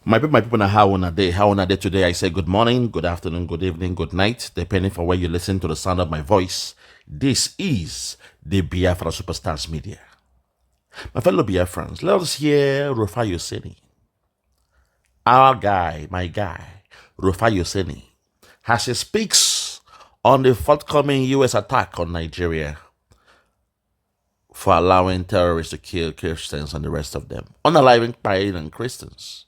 My people, now how on a day? How on a day today? I say good morning, good afternoon, good evening, good night, depending for where you listen to the sound of my voice. This is the Biafra Superstars Media. My fellow Biafrans, let us hear RUFAI OSENI. Our guy, my guy, RUFAI OSENI, as he speaks on the forthcoming U.S. attack on Nigeria for allowing terrorists to kill Christians and the rest of them, unaliving pagan Christians.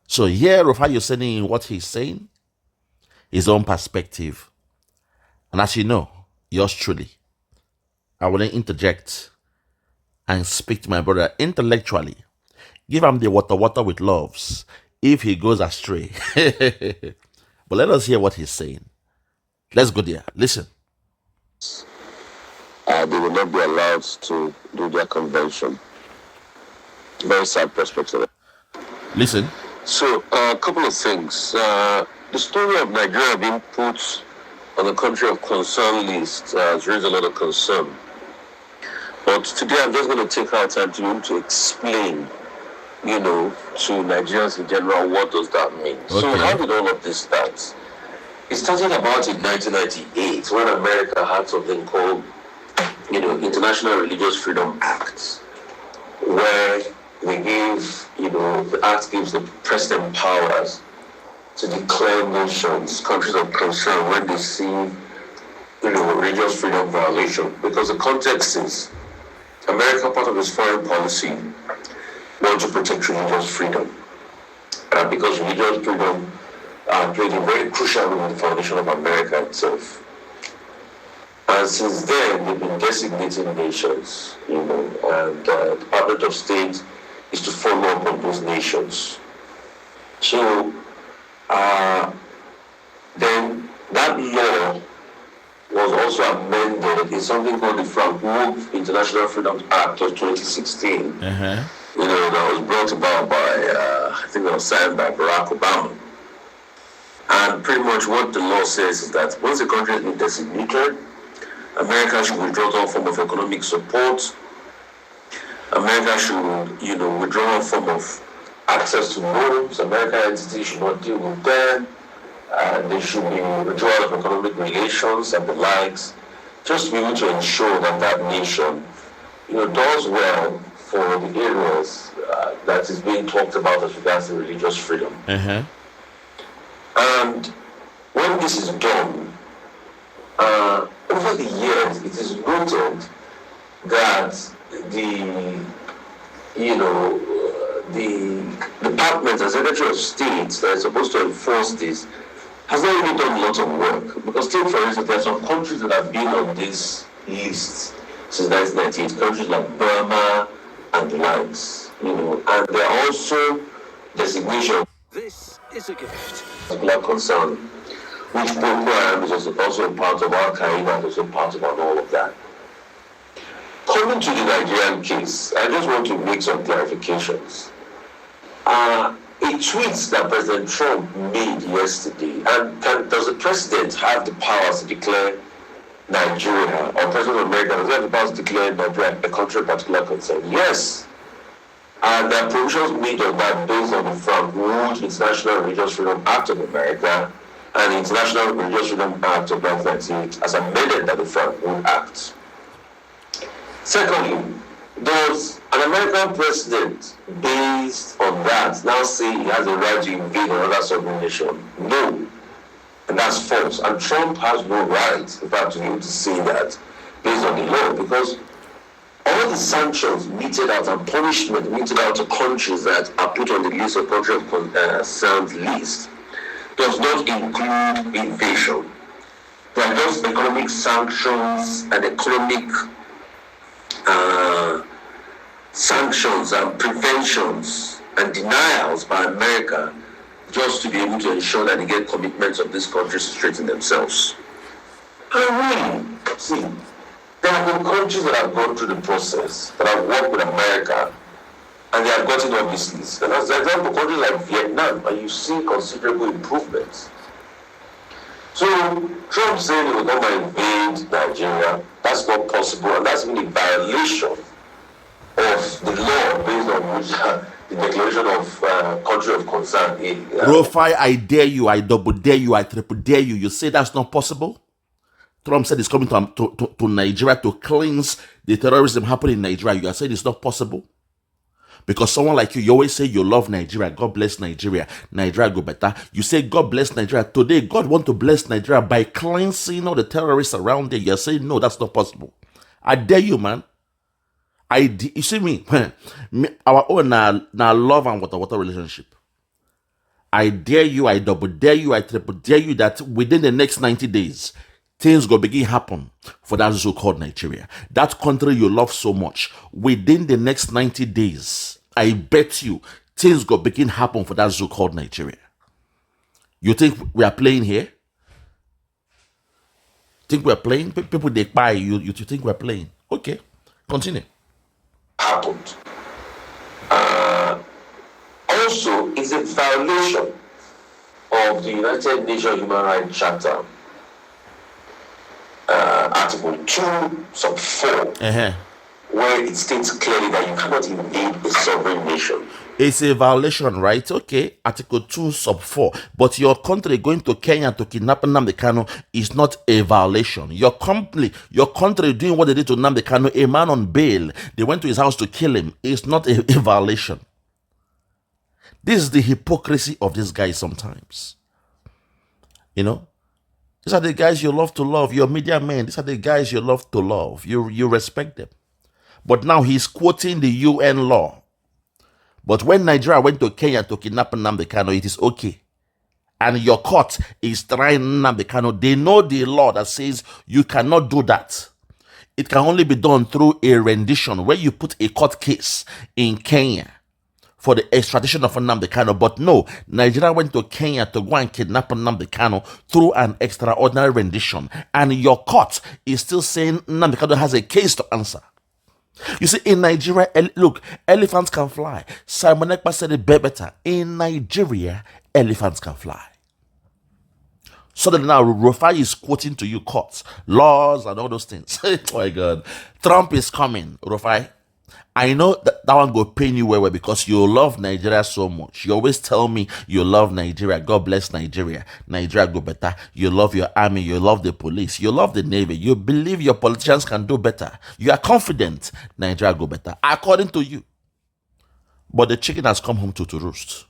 So here, RUFAI OSENI, in what he's saying, his own perspective. And as you know, yours truly, I will then interject and speak to my brother intellectually. Give him the water with loves if he goes astray. But let us hear what he's saying. Let's go there. Listen. They will not be allowed to do their convention. Very sad perspective. Listen. So, a couple of things. The story of Nigeria being put on the country of concern list has raised a lot of concern. But today I'm just going to take our time to be able to explain, to Nigerians in general, what does that mean? Okay. So how did all of this start? It started about in 1998 when America had something called, International Religious Freedom Act, where they gave, the act gives the president powers to declare nations, countries of concern when they see, religious freedom violation. Because the context is, America, part of its foreign policy, wants to protect religious freedom. Because religious freedom played a very crucial role in the foundation of America itself. And since then, they've been designating nations, and the Department of State is to follow up on those nations. So, then that law was also amended in something called the Frank International Freedom Act of 2016. That was brought about by, I think that was signed by Barack Obama. And pretty much what the law says is that once a country has been designated, America should withdraw all form of economic support. America should, withdraw all form of access to loans. American entities should not deal with them. There should be withdrawal of economic relations and the likes, just to be able to ensure that that nation, does well for the areas that is being talked about as regards to religious freedom. And when this is done, over the years, it is noted that the Department and Secretary of State that is supposed to enforce this has not really done a lot of work. Because take for instance, there are some countries that have been on this list since 1998, countries like Burma and the likes, and there are also designations. This is a gift. Particular concern, which Boko Haram is also a part of, Al Qaeda is also part of, all of that. Coming to the Nigerian case, I just want to make some clarifications. A tweet that President Trump made yesterday, and does the president have the powers to declare Nigeria, or President of America, does he have the powers to declare Nigeria a country of particular concern? Yes. And there are provisions made on that based on the Frank Woods International Religious Freedom Act of America and the International Religious Freedom Act of 1998 as amended by the Frank Woods Act. Secondly, does an American president, based on that, now say he has a right to invade another sovereign nation? No. And that's false. And Trump has no right, in fact, to be able to say that based on the law, because all the sanctions meted out and punishment meted out to countries that are put on the list of country of concern list does not include invasion. They are just economic sanctions and economic sanctions and preventions and denials by America just to be able to ensure that they get commitments of these countries to straighten themselves. And really, see, there have been countries that have gone through the process, that have worked with America, and they have gotten on this list. And as an example, countries like Vietnam, and you see considerable improvements. So, Trump saying he will not invade Nigeria, that's not possible, and that's been a violation of the law based on which the declaration of country of concern. RUFAI, I dare you, I double dare you, I triple dare you. You say that's not possible? Trump said he's coming to Nigeria to cleanse the terrorism happening in Nigeria. You are saying it's not possible? Because someone like you always say you love Nigeria. God bless Nigeria. Nigeria go better. You say God bless Nigeria. Today, God want to bless Nigeria by cleansing all the terrorists around there. You're saying, no, that's not possible. I dare you, man. You see me? Our own now love and water relationship. I dare you, I double dare you, I triple dare you that within the next 90 days, things will begin happen for that so-called Nigeria. That country you love so much. Within the next 90 days, I bet you, things will begin happen for that so-called Nigeria. You think we are playing here? Think we're playing? People, they buy you. You think we're playing? Okay, continue. Happened. Also, it's a violation of the United Nations Human Rights Charter. Article 2, sub 4, where it states clearly that you cannot invade a sovereign nation. It's a violation, right? Okay, Article 2, sub 4. But your country going to Kenya to kidnap Nnamdi Kanu is not a violation. Your country doing what they did to Nnamdi Kanu, a man on bail, they went to his house to kill him, is not a violation. This is the hypocrisy of this guy sometimes. You know? These are the guys you love to love. Your media men, these are the guys you love to love. You respect them. But now he's quoting the UN law. But when Nigeria went to Kenya to kidnap Nnamdi Kanu, it is okay. And your court is trying Nnamdi Kanu. They know the law that says you cannot do that. It can only be done through a rendition where you put a court case in Kenya for the extradition of Nnamdi Kanu. But no, Nigeria went to Kenya to go and kidnap Nnamdi Kanu through an extraordinary rendition. And your court is still saying Nnamdi Kanu has a case to answer. You see, in Nigeria, look, elephants can fly. Simon Ekpa said it better. In Nigeria, elephants can fly. So that now RUFAI is quoting to you courts, laws, and all those things. Oh my God. Trump is coming, RUFAI. I know that one go pain you well because you love Nigeria so much. You always tell me you love Nigeria. God bless Nigeria. Nigeria go better. You love your army. You love the police. You love the navy. You believe your politicians can do better. You are confident Nigeria go better, according to you. But the chicken has come home to roost.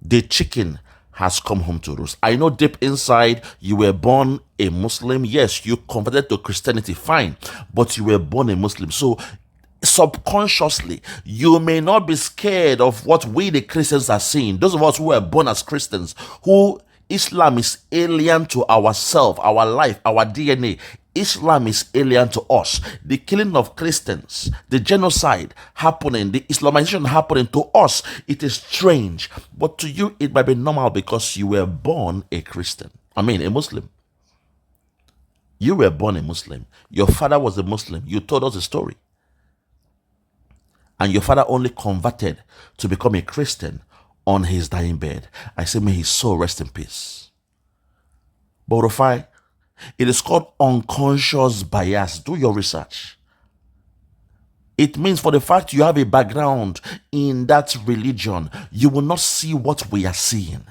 The chicken has come home to roost. I know deep inside you were born a Muslim. Yes, you converted to Christianity. Fine. But you were born a Muslim. So subconsciously, you may not be scared of what we the Christians are seeing. Those of us who were born as Christians, who Islam is alien to ourselves, our life, our DNA. Islam is alien to us. The killing of Christians, the genocide happening, the Islamization happening to us, it is strange. But to you, it might be normal because you were born a Christian. I mean, a Muslim. You were born a Muslim. Your father was a Muslim. You told us a story. And your father only converted to become a Christian on his dying bed. I say, may his soul rest in peace. But RUFAI, it is called unconscious bias. Do your research. It means for the fact you have a background in that religion, you will not see what we are seeing.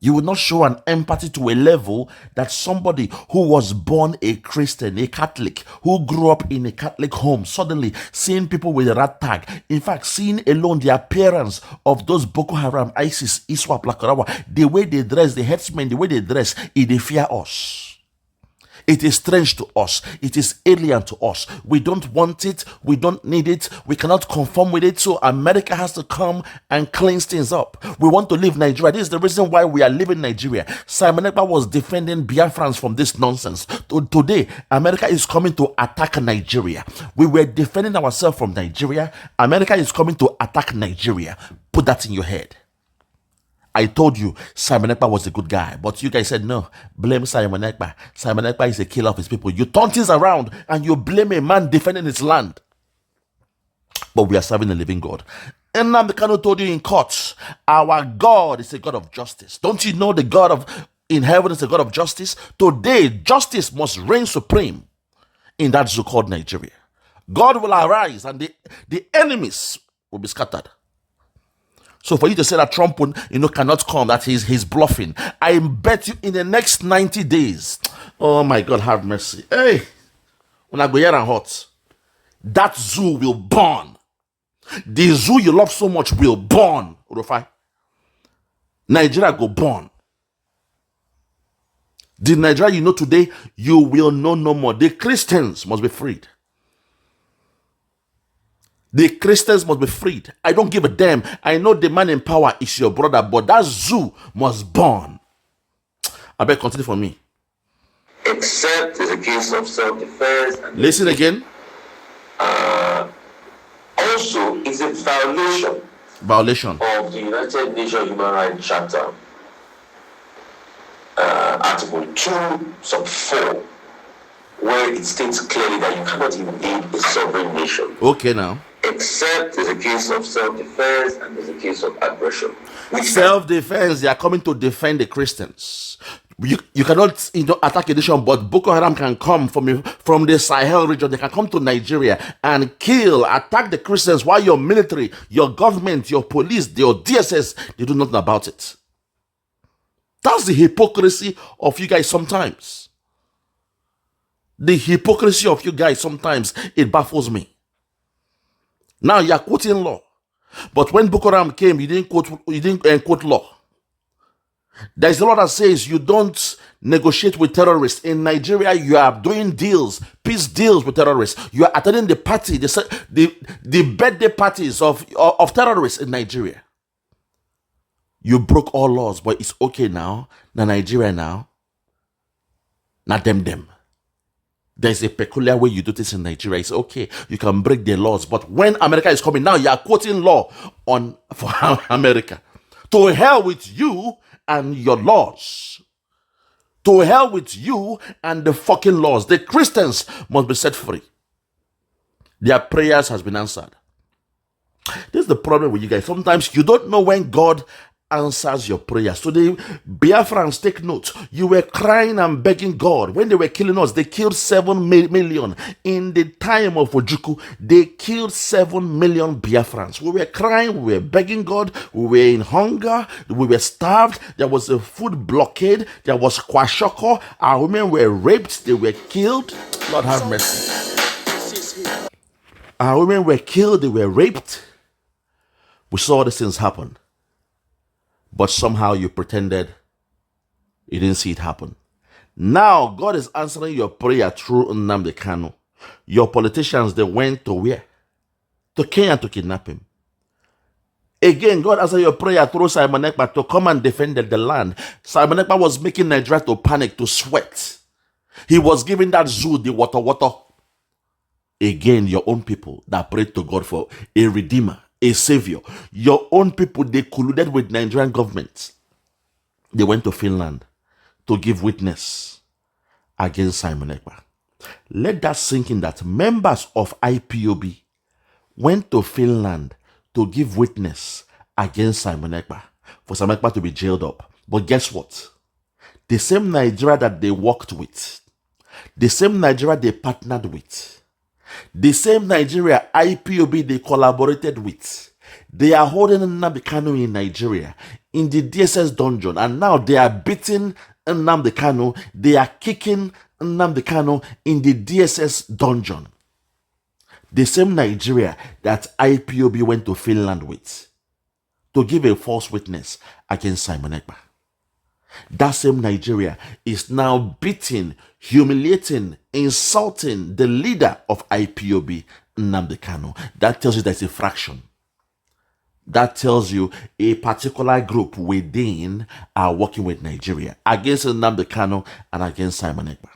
You will not show an empathy to a level that somebody who was born a Christian, a Catholic, who grew up in a Catholic home, suddenly seeing people with a rat tag, in fact, seeing alone the appearance of those Boko Haram, ISIS, ISWAP, Lakarawa, the way they dress, the headsmen, the way they dress, they fear us. It is strange to us. It is alien to us. We don't want it. We don't need it. We cannot conform with it. So America has to come and cleanse things up. We want to leave Nigeria. This is the reason why we are leaving Nigeria. Simon Ekpa was defending Biafrans from this nonsense. Today, America is coming to attack Nigeria. We were defending ourselves from Nigeria. America is coming to attack Nigeria. Put that in your head. I told you Simon Ekpa was a good guy, but you guys said no, blame Simon Ekpa. Simon Ekpa is a killer of his people. You turn things around and you blame a man defending his land. But we are serving a living God. And Nnamdi Kanu told you in court, our God is a God of justice. Don't you know the God of in heaven is a God of justice? Today, justice must reign supreme in that so-called Nigeria. God will arise and the enemies will be scattered. So for you to say that Trump will, cannot come, that he's bluffing. I bet you in the next 90 days, oh my God, have mercy. Hey, when I go here and hot, that zoo will burn. The zoo you love so much will burn. RUFAI. Nigeria go burn. The Nigeria you know today, you will know no more. The Christians must be freed. The Christians must be freed. I don't give a damn. I know the man in power is your brother, but that zoo must burn. I beg, continue for me. Except in the case of self-defense. Listen again. Also, is a violation of the United Nations Human Rights Charter, Article 2, Sub 4, where it states clearly that you cannot invade a sovereign nation. Okay, now. Except in the case of self-defense and in the case of aggression. Self-defense, they are coming to defend the Christians. You cannot attack a nation, but Boko Haram can come from the Sahel region. They can come to Nigeria and attack the Christians while your military, your government, your police, your DSS, they do nothing about it. That's the hypocrisy of you guys sometimes. The hypocrisy of you guys sometimes, it baffles me. Now you are quoting law. But when Boko Haram came, you didn't quote law. There is a law that says you don't negotiate with terrorists. In Nigeria, you are doing deals, peace deals with terrorists. You are attending the party, the birthday parties of terrorists in Nigeria. You broke all laws, but it's okay now. Now Nigeria now. Not them. There's a peculiar way you do this in Nigeria. It's okay. You can break the laws. But when America is coming, now you are quoting law for America. To hell with you and your laws. To hell with you and the fucking laws. The Christians must be set free. Their prayers has been answered. This is the problem with you guys. Sometimes you don't know when God answers your prayers. So the Biafrans, take note. You were crying and begging God. When they were killing us, they killed 7 million. In the time of Ojukwu, they killed 7 million Biafrans. We were crying, we were begging God, we were in hunger, we were starved, there was a food blockade, there was kwashoko, our women were raped, they were killed. Lord have mercy. Our women were killed, they were raped. We saw these things happen. But somehow you pretended you didn't see it happen. Now God is answering your prayer through Nnamdi Kanu. Your politicians, they went to where? To Kenya to kidnap him. Again, God answered your prayer through Simon Ekpa to come and defend the land. Simon Ekpa was making Nigeria to panic, to sweat. He was giving that zoo the water. Again, your own people that prayed to God for a redeemer, a savior. Your own people, they colluded with Nigerian government. They went to Finland to give witness against Simon Ekpa. Let that sink in, that members of IPOB went to Finland to give witness against Simon Ekpa, for Simon Ekpa to be jailed up. But guess what? The same Nigeria that they worked with, the same Nigeria they partnered with, the same Nigeria IPOB they collaborated with, they are holding Nnamdi Kanu in Nigeria in the DSS dungeon, and now they are beating Nnamdi Kanu, they are kicking Nnamdi Kanu in the DSS dungeon. The same Nigeria that IPOB went to Finland with to give a false witness against Simon Ekpa. That same Nigeria is now beating, humiliating, insulting the leader of IPOB, Nnamdi Kanu. That tells you there's a fraction. That tells you a particular group within are working with Nigeria against Nnamdi Kanu and against Simon Ekpa.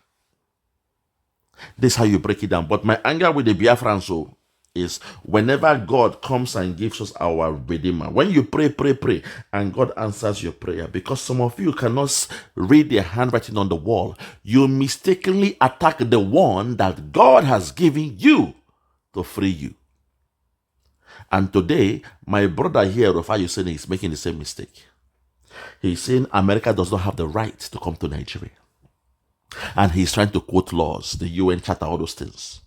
This is how you break it down. But my anger with the Biafrans is whenever God comes and gives us our Redeemer, when you pray, and God answers your prayer, because some of you cannot read the handwriting on the wall, you mistakenly attack the one that God has given you to free you. And today, my brother here, RUFAI OSENI, is making the same mistake. He's saying America does not have the right to come to Nigeria. And he's trying to quote laws, the UN Charter, all those things.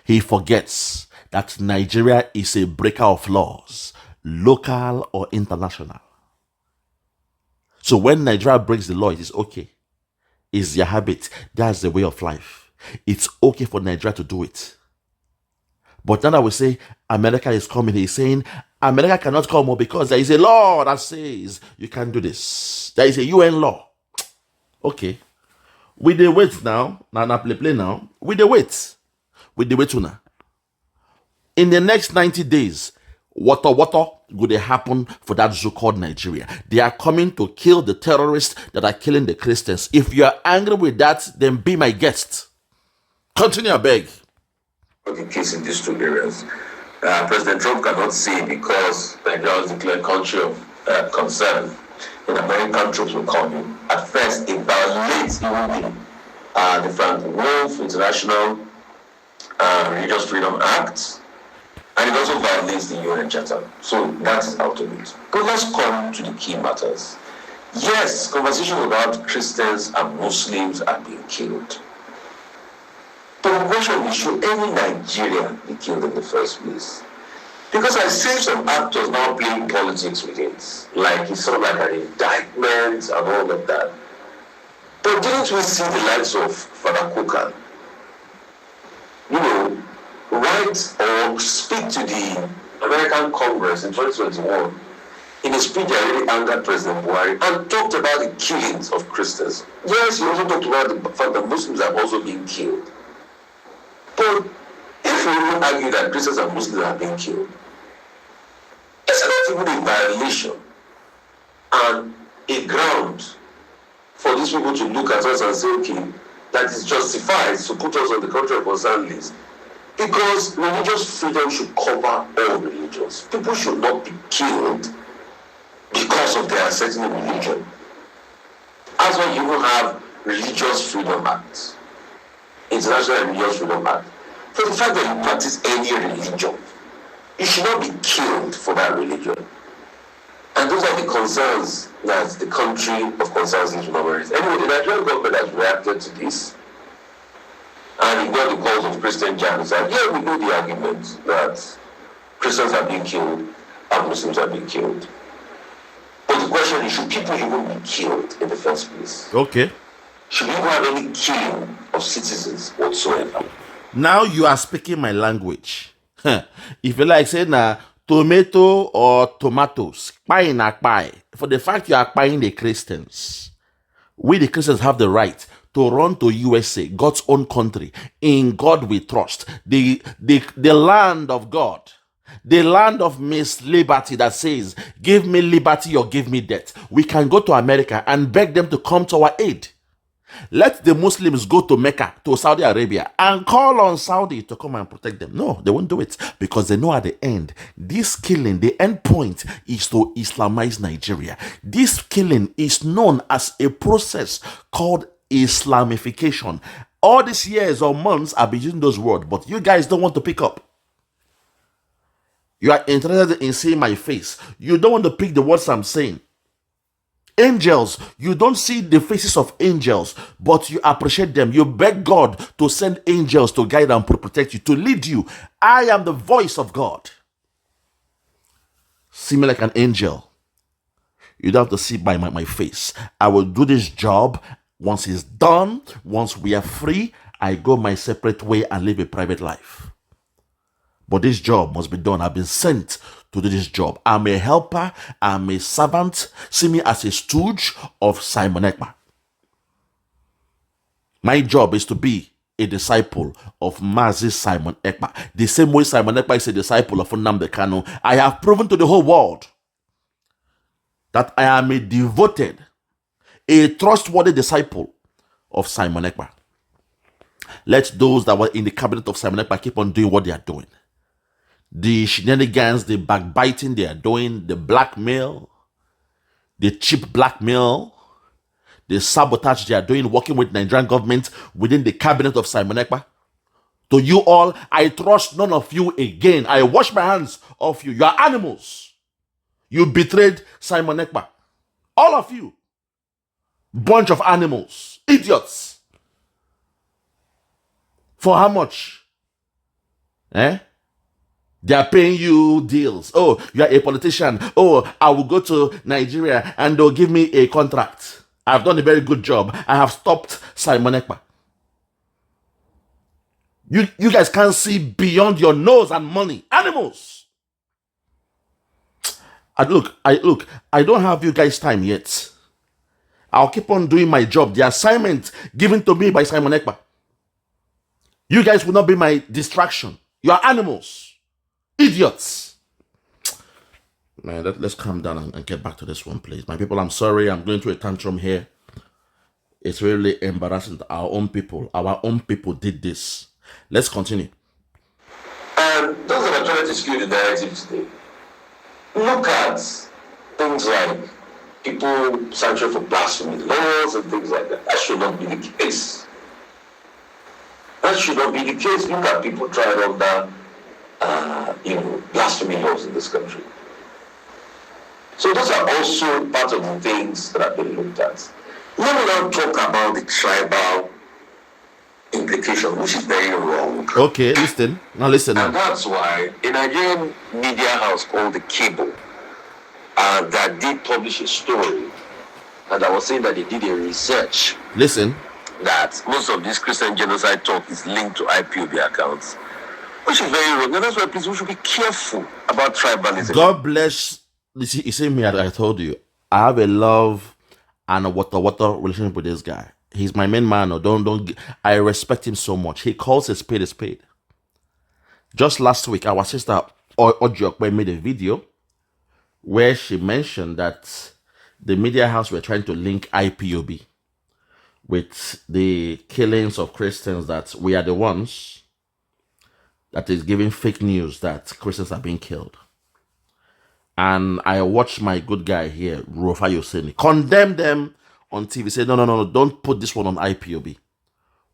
He forgets that Nigeria is a breaker of laws, local or international. So when Nigeria breaks the law, it is okay. It's their habit. That's the way of life. It's okay for Nigeria to do it. But now that we say America is coming, he's saying America cannot come because there is a law that says you can't do this. There is a UN law. Okay. We dey wait now. Now play now. We dey wait. We dey wait now. In the next 90 days, what would happen for that so-called Nigeria? They are coming to kill the terrorists that are killing the Christians. If you are angry with that, then be my guest. Continue, I beg. The case in these two areas. President Trump cannot say because Nigeria is declared country of concern, and American troops will come in. At first, it violates even the Frank Wolf International Religious Freedom Act, and it also violates the UN Charter. So that is out of it. But let's come to the key matters. Yes, conversations about Christians and Muslims are being killed. But the question is, should any Nigerian be killed in the first place? Because I see some actors now playing politics with it, like it's sort of like an indictment and all of that. But didn't we see the likes of Father Kukan, write or speak to the American Congress in 2021 in a speech that really angered President Buhari and talked about the killings of Christians? Yes, he also talked about the fact that Muslims have also been killed. But if we even argue that Christians and Muslims are being killed, it's not even a violation and a ground for these people to look at us and say, okay, that is justified to put us on the country of concern list. Because religious freedom should cover all religions. People should not be killed because of their certain religion. That's why you will have Religious Freedom Act, International Religious Freedom Act. For the fact that you practice any religion, you should not be killed for that religion. And those are the concerns that the country of concerns needs to raise. Anyway, the Nigerian government has reacted to this and ignored the calls of Christian giants. And here we know the argument that Christians are being killed and Muslims are being killed. But the question is, should people even be killed in the first place? Okay. Should people have any killing of citizens whatsoever? Now you are speaking my language. If you like saying tomato or tomatoes, pie na pie. For the fact you are buying the Christians, we the Christians have the right to run to USA, God's own country. In God we trust. The land of God. The land of Miss Liberty that says, give me liberty or give me death. We can go to America and beg them to come to our aid. Let the Muslims go to Mecca, to Saudi Arabia, and call on Saudi to come and protect them. No, they won't do it because they know at the end, this killing, the end point is to Islamize Nigeria. This killing is known as a process called Islamification. All these years or months, I've been using those words, but you guys don't want to pick up. You are interested in seeing my face. You don't want to pick the words I'm saying. Angels, you don't see the faces of angels, but you appreciate them. You beg God to send angels to guide and protect you, to lead you. I am the voice of God. See me like an angel. You don't have to see by my face. I will do this job. Once it's done, once we are free, I go my separate way and live a private life. But this job must be done. I've been sent to do this job. I'm a helper. I'm a servant. See me as a stooge of Simon Ekpa. My job is to be a disciple of Mazi Simon Ekpa. The same way Simon Ekpa is a disciple of Nnamdi Kanu. I have proven to the whole world that I am a devoted, a trustworthy disciple of Simon Ekpa. Let those that were in the cabinet of Simon Ekpa keep on doing what they are doing. The shenanigans, the backbiting they are doing, the blackmail, the cheap blackmail, the sabotage they are doing, working with Nigerian government within the cabinet of Simon Ekpa. To you all, I trust none of you again. I wash my hands off you. You are animals. You betrayed Simon Ekpa. All of you. Bunch of animals. Idiots. For how much? Eh? They are paying you deals. Oh, you are a politician. Oh, I will go to Nigeria and they'll give me a contract. I've done a very good job. I have stopped Simon Ekpa. You guys can't see beyond your nose and money. Animals. I don't have you guys' time yet. I'll keep on doing my job. The assignment given to me by Simon Ekpa. You guys will not be my distraction. You are animals. Idiots. Man, let's calm down and get back to this one, please. My people, I'm sorry. I'm going through a tantrum here. It's really embarrassing that our own people did this. Let's continue. And those that are trying to skew the narrative today, look at things like people sanctioned for blasphemy laws and things like that. That should not be the case. That should not be the case. Look at people tried under, blasphemy laws in this country. So those are also part of the things that have been looked at. Let me now talk about the tribal implication, which is very wrong. Okay, listen. Now listen. And that's why a Nigerian media house called The Cable that did publish a story, and I was saying that they did a research. Listen. That most of this Christian genocide talk is linked to IPOB accounts, which is very wrong. And that's why, please, we should be careful about tribalism. God bless. You see me, I told you, I have a love and a water relationship with this guy. He's my main man. I respect him so much. He calls a spade a spade. Just last week, our sister Oduduwa made a video where she mentioned that the media house were trying to link IPOB with the killings of Christians, that we are the ones that is giving fake news that Christians are being killed. And I watched my good guy here, RUFAI OSENI, condemn them on TV. Say, no, don't put this one on IPOB.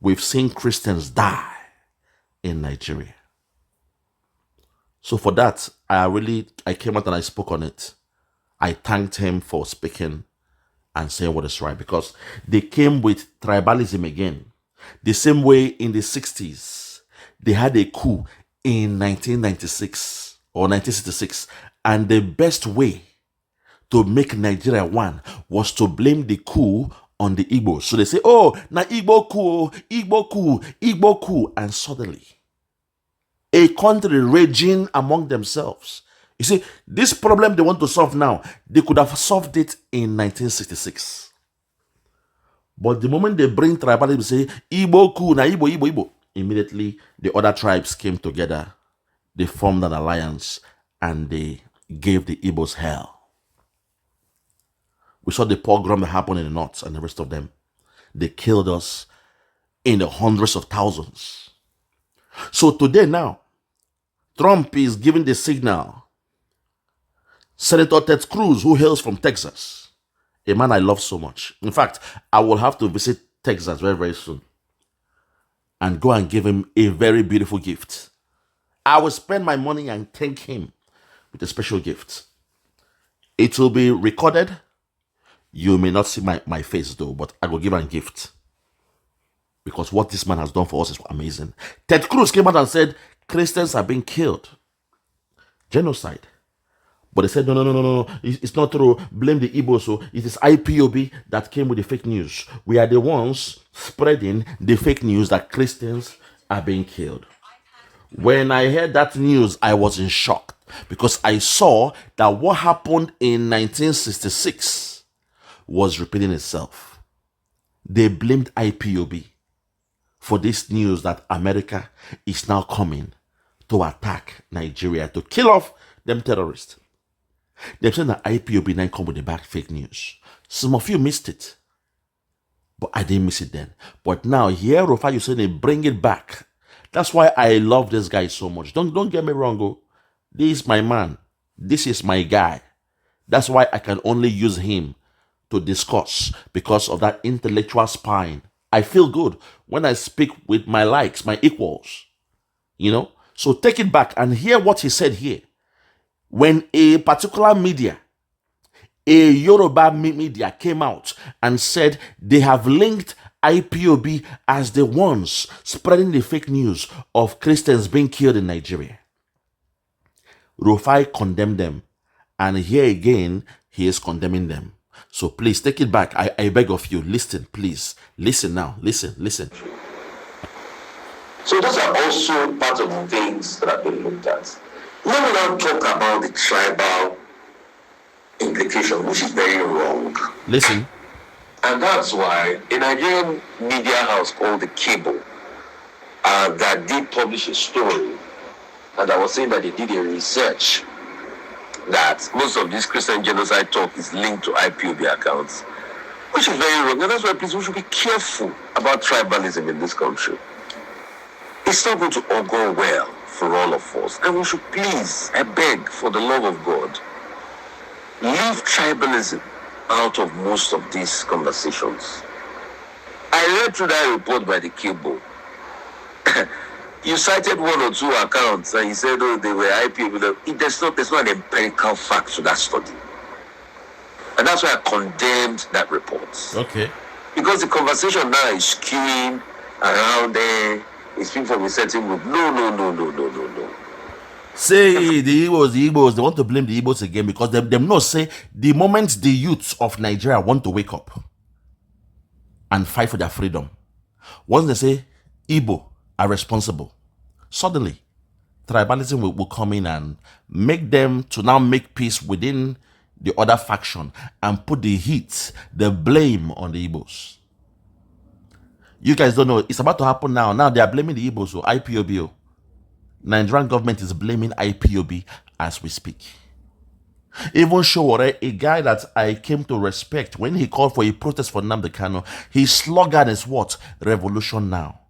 We've seen Christians die in Nigeria. So for that, I came out and I spoke on it. I thanked him for speaking and saying what is right, because they came with tribalism again. The same way in the 60s, they had a coup in 1996 or 1966. And the best way to make Nigeria one was to blame the coup on the Igbo. So they say, oh, na Igbo coup. And suddenly, a country raging among themselves. You see, this problem they want to solve now, they could have solved it in 1966. But the moment they bring tribalism, say, Igbo coup, na Igbo. Immediately, the other tribes came together. They formed an alliance and they gave the Igbos hell. We saw the pogrom that happened in the north and the rest of them. They killed us in the hundreds of thousands. So today now, Trump is giving the signal. Senator Ted Cruz, who hails from Texas, a man I love so much. In fact, I will have to visit Texas very, very soon and go and give him a very beautiful gift. I will spend my money and thank him with a special gift. It will be recorded. You may not see my face though, but I will give him a gift. Because what this man has done for us is amazing. Ted Cruz came out and said, Christians are being killed. Genocide. But they said, no, it's not true. Blame the Igbo. So it is IPOB that came with the fake news. We are the ones spreading the fake news that Christians are being killed. When I heard that news, I was in shock, because I saw that what happened in 1966 was repeating itself. They blamed IPOB for this news that America is now coming to attack Nigeria, to kill off them terrorists. They're saying that IPOB now come with the back fake news. Some of you missed it, but I didn't miss it then. But now here, RUFAI OSENI bring it back. That's why I love this guy so much. Don't get me wrong. Oh. This is my man. This is my guy. That's why I can only use him to discuss, because of that intellectual spine. I feel good when I speak with my likes, my equals. So take it back and hear what he said here. When a particular media, a Yoruba media came out and said they have linked IPOB as the ones spreading the fake news of Christians being killed in Nigeria. RUFAI condemned them, and here again, he is condemning them. So please take it back. I beg of you, listen, please. Listen now. Listen. So those are also part of the things that have been looked at. Let me now talk about the tribal implication, which is very wrong. Listen. And that's why a Nigerian media house called the Cable that did publish a story, and I was saying that they did a research that most of this Christian genocide talk is linked to IPOB accounts, which is very wrong. And that's why, please, we should be careful about tribalism in this country. It's not going to augur well for all of us. And we should please, I beg, for the love of God, leave tribalism out of most of these conversations. I read through that report by the Cable. You cited one or two accounts and you said, oh, they were IPOB. There's not an empirical fact to that study. And that's why I condemned that report. Okay. Because the conversation now is skewing around there. It's speaking from a certain group. No. Say the Igbos, they want to blame the Igbos again because them not say the moment the youths of Nigeria want to wake up and fight for their freedom, once they say Igbo are responsible, suddenly tribalism will come in and make them to now make peace within the other faction and put the heat, the blame on the Igbos. You guys don't know, it's about to happen now. Now they are blaming the Igbos or IPOB. Nigerian government is blaming IPOB as we speak. Even Showore, a guy that I came to respect, when he called for a protest for Nnamdi Kanu, his slogan is what? Revolution now.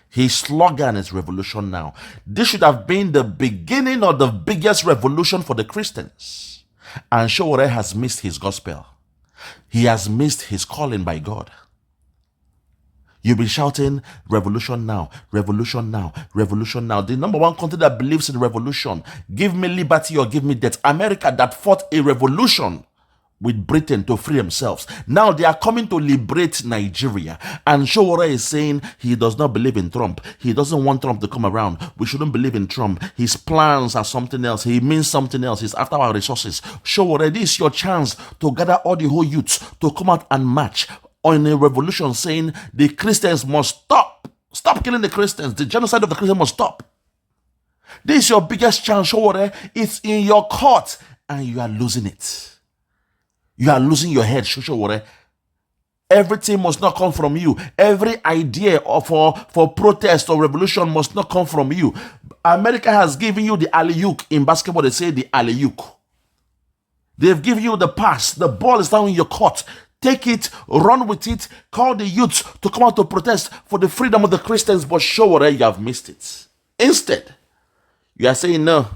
His slogan is revolution now. This should have been the beginning of the biggest revolution for the Christians. And Showore has missed his gospel. He has missed his calling by God. You'll be shouting, revolution now, revolution now, revolution now. The number one country that believes in revolution, give me liberty or give me death. America that fought a revolution with Britain to free themselves. Now they are coming to liberate Nigeria. And Showore is saying he does not believe in Trump. He doesn't want Trump to come around. We shouldn't believe in Trump. His plans are something else. He means something else. He's after our resources. Showore, this is your chance to gather all the whole youths to come out and march on a revolution saying the Christians must stop. Stop killing the Christians. The genocide of the Christians must stop. This is your biggest chance, Showore. It's in your court and you are losing it. You are losing your head, Showore. Everything must not come from you. Every idea for protest or revolution must not come from you. America has given you the alley-oop. In basketball, they say the alley-oop. They've given you the pass. The ball is now in your court. Take it, run with it, call the youths to come out to protest for the freedom of the Christians, but Showore, you have missed it. Instead, you are saying no.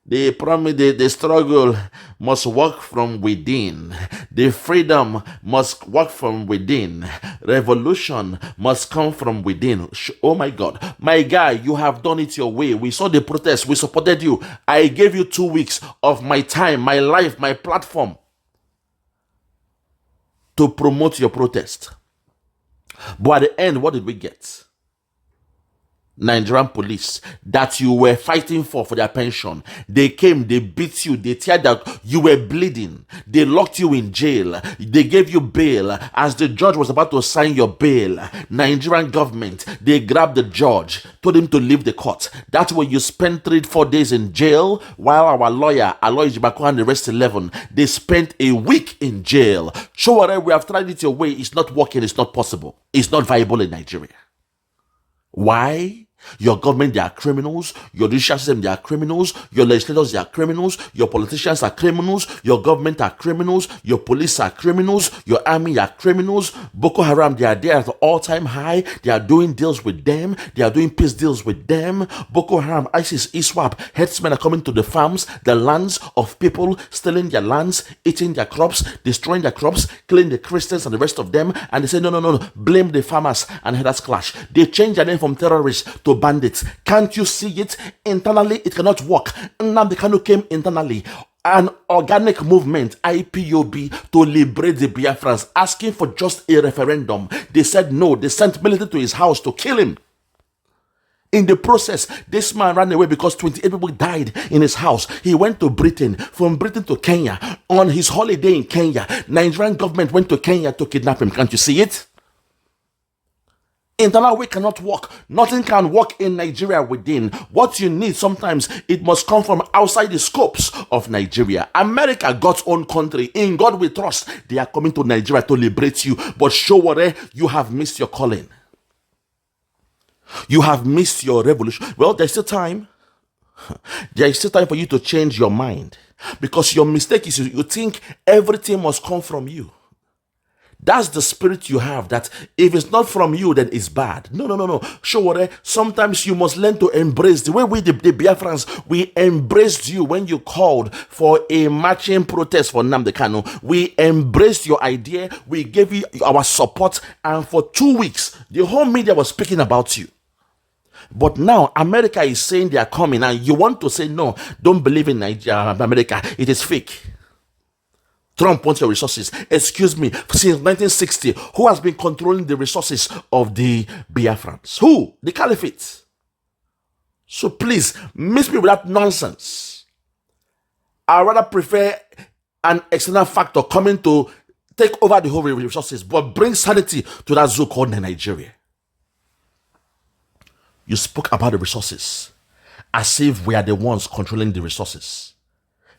The promise, the struggle must work from within. The freedom must work from within. Revolution must come from within. Oh my God. My guy, you have done it your way. We saw the protest. We supported you. I gave you 2 weeks of my time, my life, my platform to promote your protest. But at the end, what did we get? Nigerian police that you were fighting for their pension. They came, they beat you, they teared out, you were bleeding. They locked you in jail. They gave you bail. As the judge was about to sign your bail, Nigerian government, they grabbed the judge, told him to leave the court. That's where you spent 3-4 days in jail, while our lawyer, Aloy Jibako and the rest 11, they spent a week in jail. Showore, we have tried it your way. It's not working. It's not possible. It's not viable in Nigeria. Why? Your government, they are criminals. Your judicial system, they are criminals. Your legislators, they are criminals. Your politicians are criminals. Your government are criminals. Your police are criminals. Your army are criminals. Boko Haram, they are there at the all-time high. They are doing deals with them. They are doing peace deals with them. Boko Haram, ISIS, ISWAP, headsmen are coming to the farms, the lands of people, stealing their lands, eating their crops, destroying their crops, killing the Christians and the rest of them. And they say, no, blame the farmers and headers clash. They change their name from terrorists to bandits. Can't you see it? Internally, it cannot work. Nnamdi Kanu came internally. an organic movement, IPOB, to liberate the Biafrans, asking for just a referendum. They said no. They sent military to his house to kill him. In the process, this man ran away because 28 people died in his house. He went to Britain, from Britain to Kenya. On his holiday in Kenya, Nigerian government went to Kenya to kidnap him. Can't you see it? Internal way cannot work. Nothing can work in Nigeria within. What you need sometimes, it must come from outside the scopes of Nigeria. America, God's own country. In God we trust. They are coming to Nigeria to liberate you. But Showore, you have missed your calling. You have missed your revolution. Well, there's still time. There is still time for you to change your mind. Because your mistake is you think everything must come from you. That's the spirit you have, that if it's not from you, then it's bad. No. Sure, sometimes you must learn to embrace. The way we, the Biafrans, we embraced you when you called for a marching protest for Nnamdi Kanu. We embraced your idea. We gave you our support. And for 2 weeks, the whole media was speaking about you. But now America is saying they are coming, and you want to say, no, don't believe in Nigeria, America. It is fake. Trump wants your resources. Excuse me, since 1960, who has been controlling the resources of the Biafrans? Who? The Caliphate. So please, miss me with that nonsense. I rather prefer an external factor coming to take over the whole resources, but bring sanity to that zoo called Nigeria. You spoke about the resources as if we are the ones controlling the resources.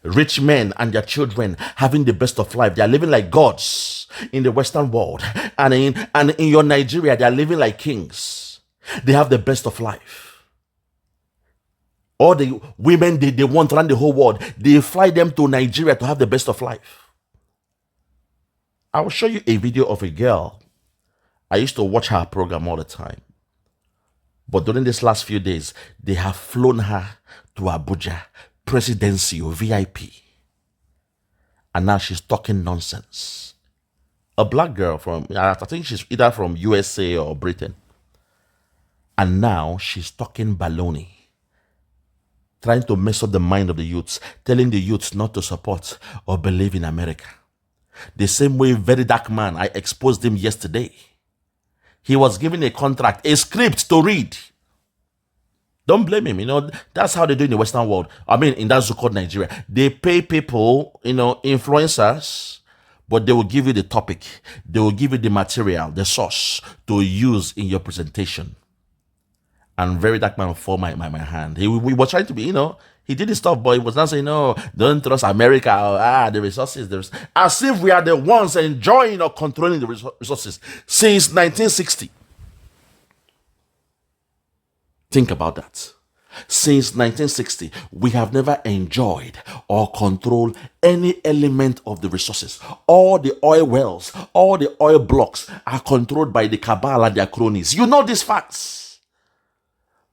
Rich men and their children having the best of life. They are living like gods in the Western world. And in your Nigeria, they are living like kings. They have the best of life. All the women they want around the whole world, they fly them to Nigeria to have the best of life. I will show you a video of a girl. I used to watch her program all the time. But during these last few days, they have flown her to Abuja, presidency or VIP. And now she's talking nonsense. A black girl from, I think she's either from USA or Britain. And now she's talking baloney. Trying to mess up the mind of the youths, telling the youths not to support or believe in America. The same way, very dark man, I exposed him yesterday. He was given a contract, a script to read. Don't blame him. That's how they do in the Western world. I mean, in that so-called Nigeria. They pay people, influencers, but they will give you the topic. They will give you the material, the source to use in your presentation. And very dark man fall my hand. We were trying to be, he did his stuff, but he was not saying, no, don't trust America, the resources. As if we are the ones enjoying or controlling the resources since 1960. Think about that. Since 1960, we have never enjoyed or controlled any element of the resources. All the oil wells, all the oil blocks are controlled by the cabal and their cronies. You know these facts.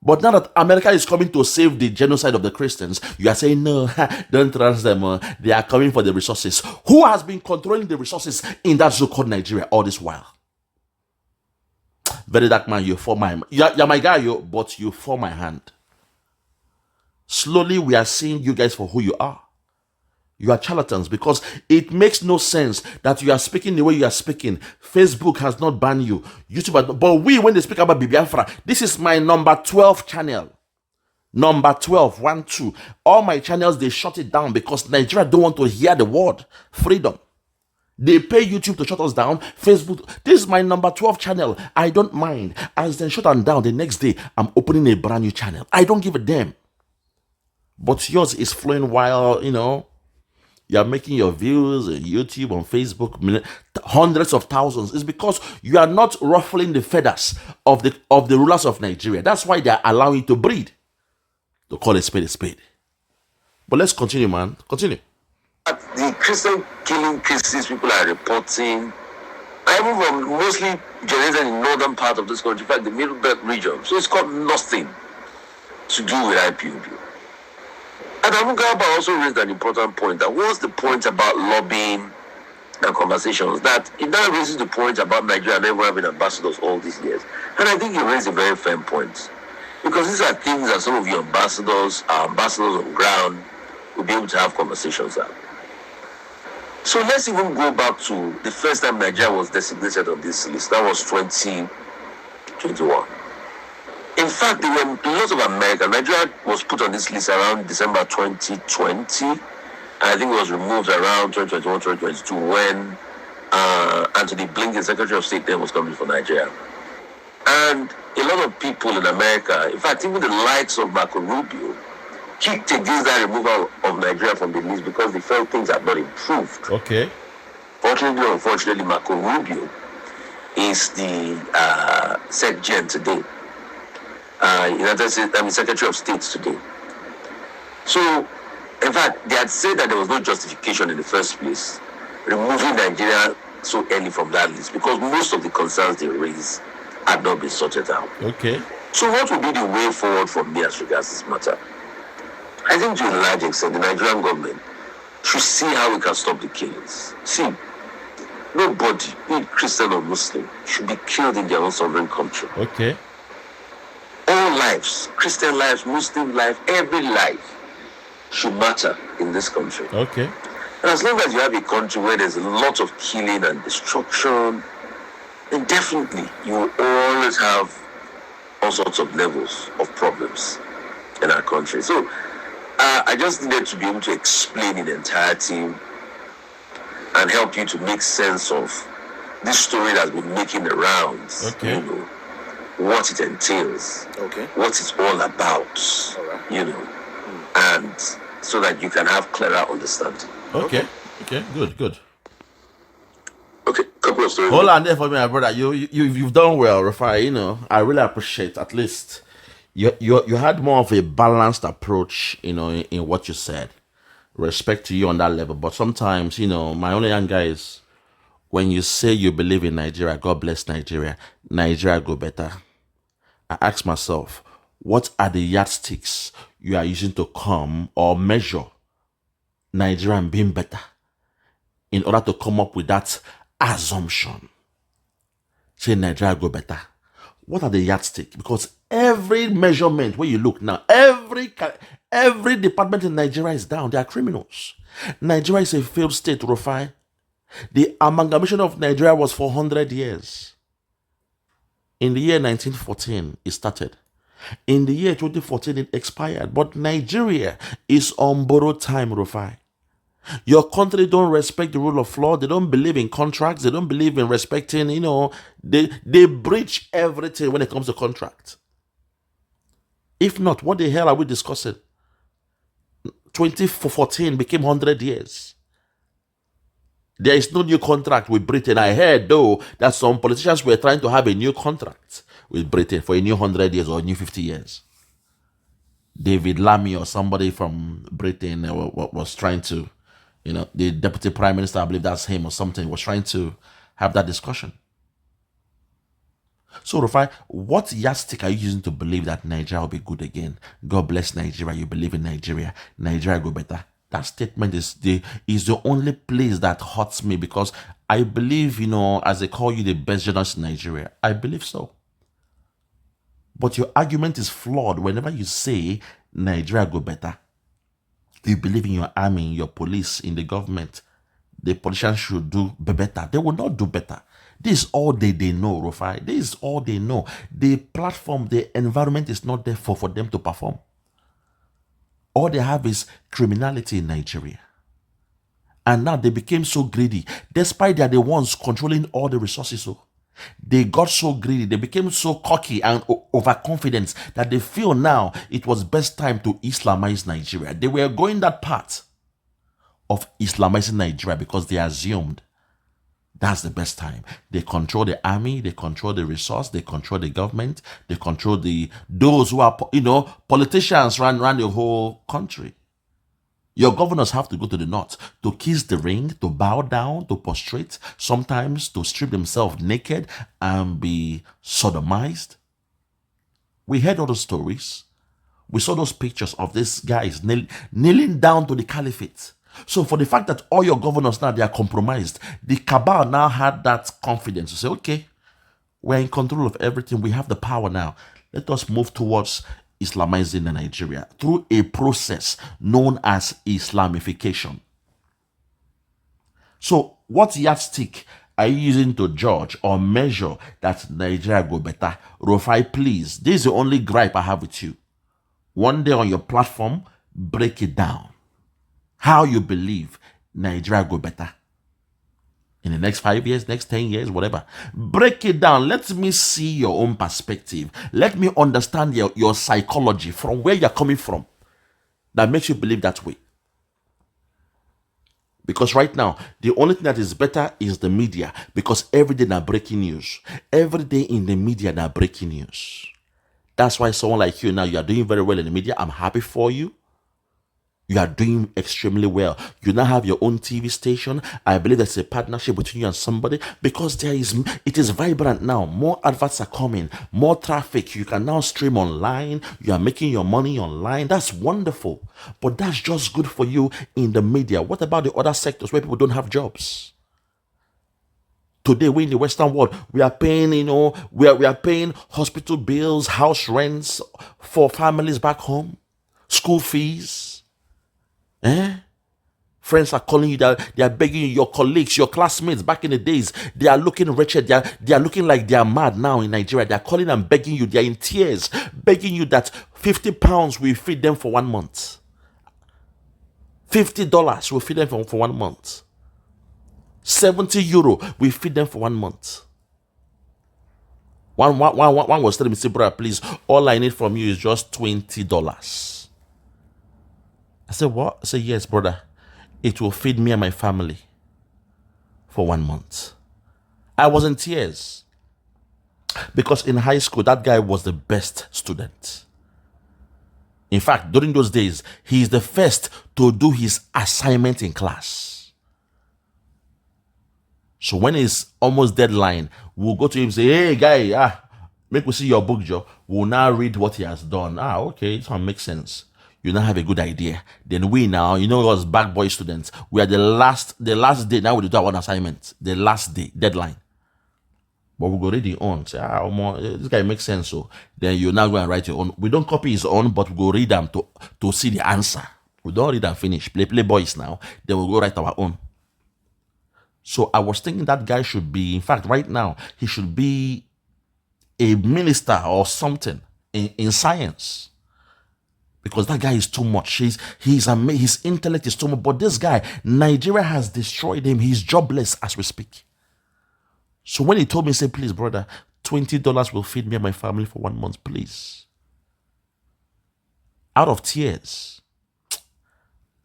But now that America is coming to save the genocide of the Christians, you are saying, no, don't trust them. They are coming for the resources. Who has been controlling the resources in that so-called Nigeria all this while? Very dark man, you fall my... You're my guy, but you fall my hand. Slowly, we are seeing you guys for who you are. You are charlatans, because it makes no sense that you are speaking the way you are speaking. Facebook has not banned you. YouTube, but when they speak about Biafra, this is my number 12 channel. Number 12, 1, 2. All my channels, they shut it down because Nigeria don't want to hear the word freedom. They pay YouTube to shut us down. Facebook, this is my number 12 channel. I don't mind. As they shut them down, the next day, I'm opening a brand new channel. I don't give a damn. But yours is flowing while, you're making your views on YouTube, on Facebook, hundreds of thousands. It's because you are not ruffling the feathers of the rulers of Nigeria. That's why they are allowing you to breed. To call a spade a spade. But let's continue, man. Continue. The Christian killing cases people are reporting, I move from mostly generated in the northern part of this country, in fact, the Middle Belt region. So it's got nothing to do with IPOB. And Amugaba also raised an important point. That what's the point about lobbying and conversations? That it now raises the point about Nigeria never having ambassadors all these years. And I think you raised a very firm point. Because these are things that some of your ambassadors are ambassadors on ground. we'll be able to have conversations now. So let's even go back to the first time Nigeria was designated on this list. That was 2021. In fact, there were lots of America. Nigeria was put on this list around December 2020. And I think it was removed around 2021, 2022 when Anthony Blinken, Secretary of State, then was coming for Nigeria. And a lot of people in America, in fact, even the likes of Marco Rubio, kicked against that removal of Nigeria from the list because they felt things had not improved. Okay. Fortunately or unfortunately, Marco Rubio is the SecGen today. United States, Secretary of State today. So, in fact, they had said that there was no justification in the first place removing Nigeria so early from that list because most of the concerns they raised had not been sorted out. Okay. So, what would be the way forward for me as regards this matter? I think to a large extent, the Nigerian government should see how we can stop the killings. See, nobody, be it Christian or Muslim, should be killed in their own sovereign country. Okay. All lives, Christian lives, Muslim life, every life should matter in this country. Okay. And as long as you have a country where there's a lot of killing and destruction, then definitely you will always have all sorts of levels of problems in our country. So I just needed to be able to explain in entirety and help you to make sense of this story that's been making the rounds. Okay. You know, what it entails, what it's all about, and so that you can have clearer understanding. Okay. Good. Okay, couple of stories. Hold on there for me, my brother. You've done well, RUFAI. You know, I really appreciate at least you had more of a balanced approach, you know, in what you said. Respect to you on that level. But sometimes, you know, my only young guy is when you say you believe in Nigeria, God bless Nigeria, Nigeria go better. I ask myself, what are the yardsticks you are using to come or measure Nigeria being better in order to come up with that assumption? Say Nigeria go better. What are the yardsticks? Because every measurement where you look now, every department in Nigeria is down. They are criminals. Nigeria is a failed state, RUFAI. The amalgamation of Nigeria was for 100 years. In the year 1914, it started. In the year 2014, it expired. But Nigeria is on borrowed time, RUFAI. Your country don't respect the rule of law. They don't believe in contracts. They don't believe in respecting, you know, they breach everything when it comes to contract. If not, what the hell are we discussing? 2014 became 100 years. There is no new contract with Britain. I heard, though, that some politicians were trying to have a new contract with Britain for a new 100 years or a new 50 years. David Lammy or somebody from Britain was trying to, you know, the deputy prime minister, I believe that's him or something, was trying to have that discussion. So, RUFAI, what yardstick are you using to believe that Nigeria will be good again? God bless Nigeria. You believe in Nigeria. Nigeria go better. That statement is the only place that hurts me because I believe, you know, as they call you the best journalist in Nigeria. I believe so. But your argument is flawed whenever you say Nigeria go better. You believe in your army, your police, in the government. The politicians should do better. They will not do better. This is all they know, RUFAI. This is all they know. The platform, the environment is not there for them to perform. All they have is criminality in Nigeria. And now they became so greedy, despite they are the ones controlling all the resources. So they got so greedy, they became so cocky and overconfident that they feel now it was best time to Islamize Nigeria. They were going that path of Islamizing Nigeria because they assumed that's the best time. They control the army, they control the resource, they control the government, they control those who are, you know, politicians run the whole country. Your governors have to go to the north to kiss the ring, to bow down, to prostrate, sometimes to strip themselves naked and be sodomized. We heard all those stories. We saw those pictures of these guys kneeling down to the caliphate. So for the fact that all your governors now, they are compromised, the cabal now had that confidence to say, okay, we're in control of everything. We have the power now. Let us move towards Islamizing Nigeria through a process known as Islamification. So, what yardstick are you using to judge or measure that Nigeria go better? RUFAI, please, this is the only gripe I have with you. One day on your platform, break it down. How you believe Nigeria go better in the next 5 years, next 10 years, whatever. Break it down. Let me see your own perspective. Let me understand your psychology from where you're coming from that makes you believe that way. Because right now, the only thing that is better is the media. Because every day they're breaking news. Every day in the media they're breaking news. That's why someone like you now, you are doing very well in the media. I'm happy for you. You are doing extremely well. You now have your own TV station. I believe there's a partnership between you and somebody because it is vibrant now. More adverts are coming, more traffic. You can now stream online. You are making your money online. That's wonderful. But that's just good for you in the media. What about the other sectors where people don't have jobs? Today, we in the Western world, we are paying, we are paying hospital bills, house rents for families back home, school fees. Friends are calling you, they are begging you, your colleagues, your classmates back in the days, they are looking wretched, they are looking like they are mad now in Nigeria. They are calling and begging you, they are in tears, begging you that 50 pounds will feed them for 1 month. $50 will feed them for 1 month. 70 euro will feed them for 1 month. One was telling me, say, brother, please, all I need from you is just $20. I said, what? I said, yes, brother. It will feed me and my family for 1 month. I was in tears. Because in high school, that guy was the best student. In fact, during those days, he is the first to do his assignment in class. So when it's almost deadline, we'll go to him and say, hey, guy, make we see your book, Joe. We'll now read what he has done. Okay, this one makes sense. You now have a good idea. Then we now, us back boy students, we are the last day. Now we do our own assignment. The last day, deadline. But we go read it on. Say, this guy makes sense. So then you now go and write your own. We don't copy his own, but we go read them to see the answer. We don't read and finish. Play boys now. Then we'll go write our own. So I was thinking that guy should be, in fact, right now, he should be a minister or something in science. Because that guy is too much. His intellect is too much. But this guy, Nigeria has destroyed him. He's jobless as we speak. So when he told me, say, please, brother, $20 will feed me and my family for 1 month, please. Out of tears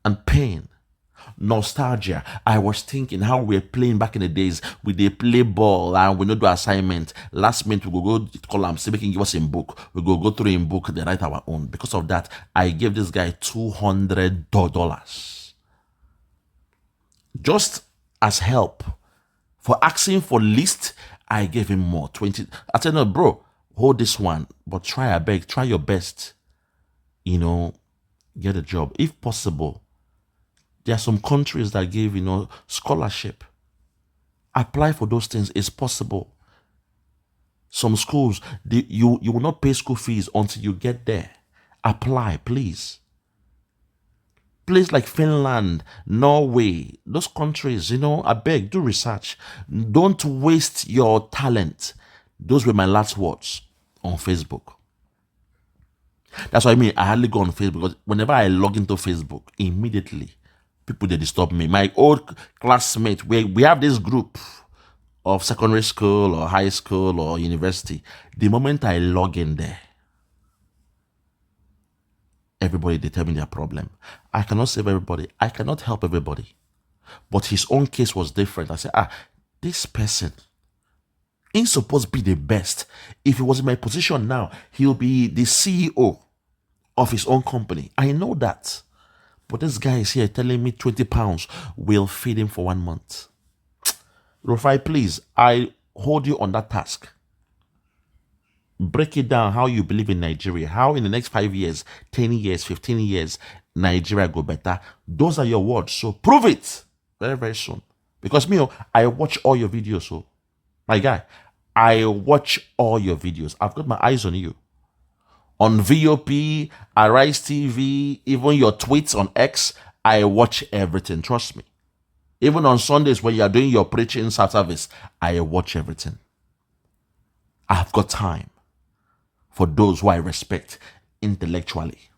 and pain, nostalgia, I was thinking how we were playing back in the days. We did play ball and we no do assignment. Last minute we go column, say making give us in book. We go through in book, they write our own. Because of that, I gave this guy $200 just as help for asking for list. I gave him more, 20. I said, no, bro, hold this one, but try your best. Get a job if possible. There are some countries that give, scholarship. Apply for those things. It's possible. Some schools, you will not pay school fees until you get there. Apply, please. Places like Finland, Norway, those countries, I beg, do research. Don't waste your talent. Those were my last words on Facebook. That's what I mean. I hardly go on Facebook because whenever I log into Facebook, immediately, people, they disturb me. My old classmate, we have this group of secondary school or high school or university. The moment I log in there, everybody, they tell me their problem. I cannot save everybody. I cannot help everybody. But his own case was different. I said, this person ain't supposed to be the best. If he was in my position now, he'll be the CEO of his own company. I know that. But this guy is here telling me 20 pounds will feed him for 1 month. RUFAI, please, I hold you on that task. Break it down how you believe in Nigeria. How in the next 5 years, 10 years, 15 years, Nigeria go better. Those are your words. So prove it very, very soon. Because I watch all your videos. So, my guy, I watch all your videos. I've got my eyes on you. on VOP, Arise TV, even your tweets on X. I watch everything, trust me. Even on Sundays when you are doing your preaching service, I watch everything. I've got time for those who I respect intellectually.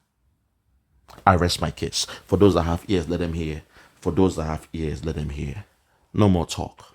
I rest my case. For those that have ears, let them hear. For those that have ears, let them hear. No more talk.